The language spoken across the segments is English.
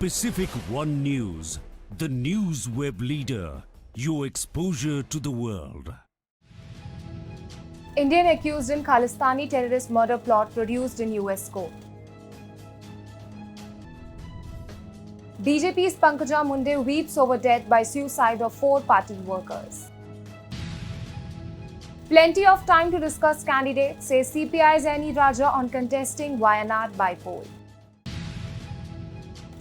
Pacific One News, the news web leader, your exposure to the world. Indian accused in Khalistani terrorist murder plot produced in US court. BJP's Pankaja Munde weeps over death by suicide of 4 party workers. Plenty of time to discuss candidates, says CPI's Annie Raja on contesting Wayanad by poll.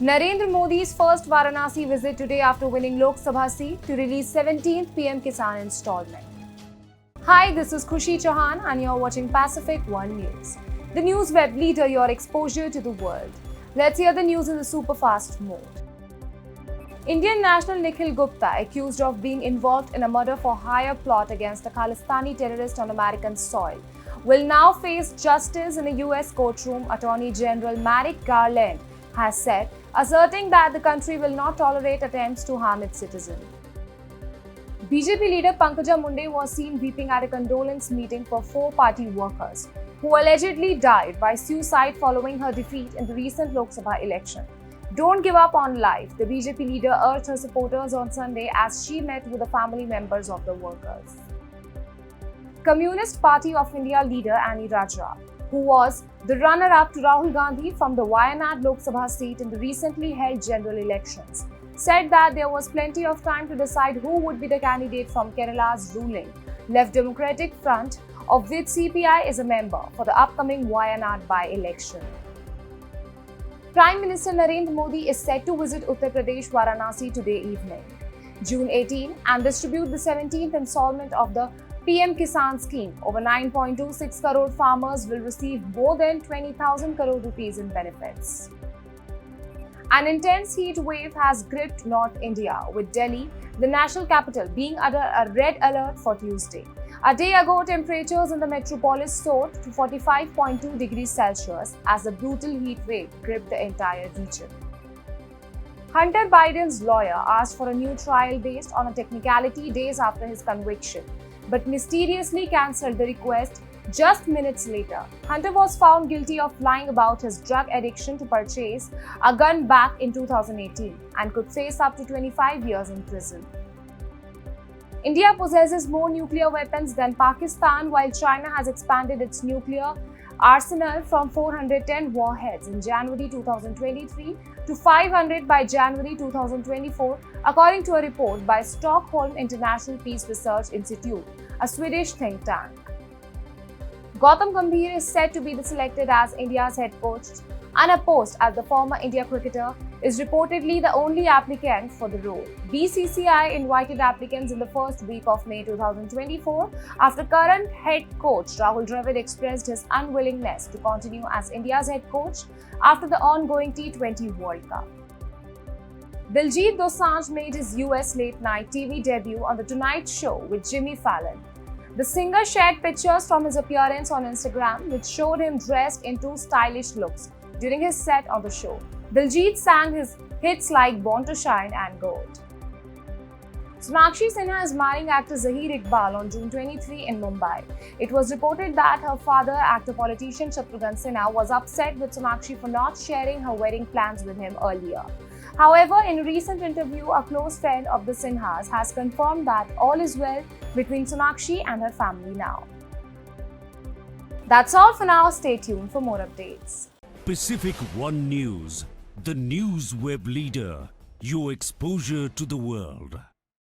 Narendra Modi's first Varanasi visit today after winning Lok Sabha seat to release 17th PM Kisan installment. Hi, this is Khushi Chauhan and you're watching Pacific One News, the news web leader, your exposure to the world. Let's hear the news in the super-fast mode. Indian national Nikhil Gupta, accused of being involved in a murder-for-hire plot against a Khalistani terrorist on American soil, will now face justice in a US courtroom, Attorney General Merrick Garland has said, asserting that the country will not tolerate attempts to harm its citizens. BJP leader Pankaja Munde was seen weeping at a condolence meeting for 4 party workers who allegedly died by suicide following her defeat in the recent Lok Sabha election. Don't give up on life, the BJP leader urged her supporters on Sunday as she met with the family members of the workers. Communist Party of India leader Annie Raja, who was the runner-up to Rahul Gandhi from the Wayanad Lok Sabha seat in the recently held general elections, said that there was plenty of time to decide who would be the candidate from Kerala's ruling Left Democratic Front, of which CPI is a member, for the upcoming Wayanad by-election. Prime Minister Narendra Modi is set to visit Uttar Pradesh Varanasi today evening, June 18, and distribute the 17th installment of the PM Kisan scheme. Over 9.26 crore farmers will receive more than 20,000 crore rupees in benefits. An intense heat wave has gripped North India, with Delhi, the national capital, being under a red alert for Tuesday. A day ago, temperatures in the metropolis soared to 45.2 degrees Celsius as the brutal heat wave gripped the entire region. Hunter Biden's lawyer asked for a new trial based on a technicality days after his conviction, but mysteriously cancelled the request just minutes later. Hunter was found guilty of lying about his drug addiction to purchase a gun back in 2018 and could face up to 25 years in prison. India possesses more nuclear weapons than Pakistan, while China has expanded its nuclear arsenal from 410 warheads in January 2023 to 500 by January 2024, according to a report by Stockholm International Peace Research Institute, a Swedish think tank. Gautam Gambhir is said to be selected as India's head coach, unopposed as the former India cricketer is reportedly the only applicant for the role. BCCI invited applicants in the first week of May 2024 after current head coach Rahul Dravid expressed his unwillingness to continue as India's head coach after the ongoing T20 World Cup. Diljit Dosanjh made his US late-night TV debut on The Tonight Show with Jimmy Fallon. The singer shared pictures from his appearance on Instagram, which showed him dressed in 2 stylish looks during his set on the show. Diljit sang his hits like Born to Shine and Gold. Sonakshi Sinha is marrying actor Zaheer Iqbal on June 23 in Mumbai. It was reported that her father, actor-politician Shatrughan Sinha, was upset with Sonakshi for not sharing her wedding plans with him earlier. However, in a recent interview, a close friend of the Sinhas has confirmed that all is well between Sonakshi and her family now. That's all for now. Stay tuned for more updates. Pacific One News, the news web leader, your exposure to the world.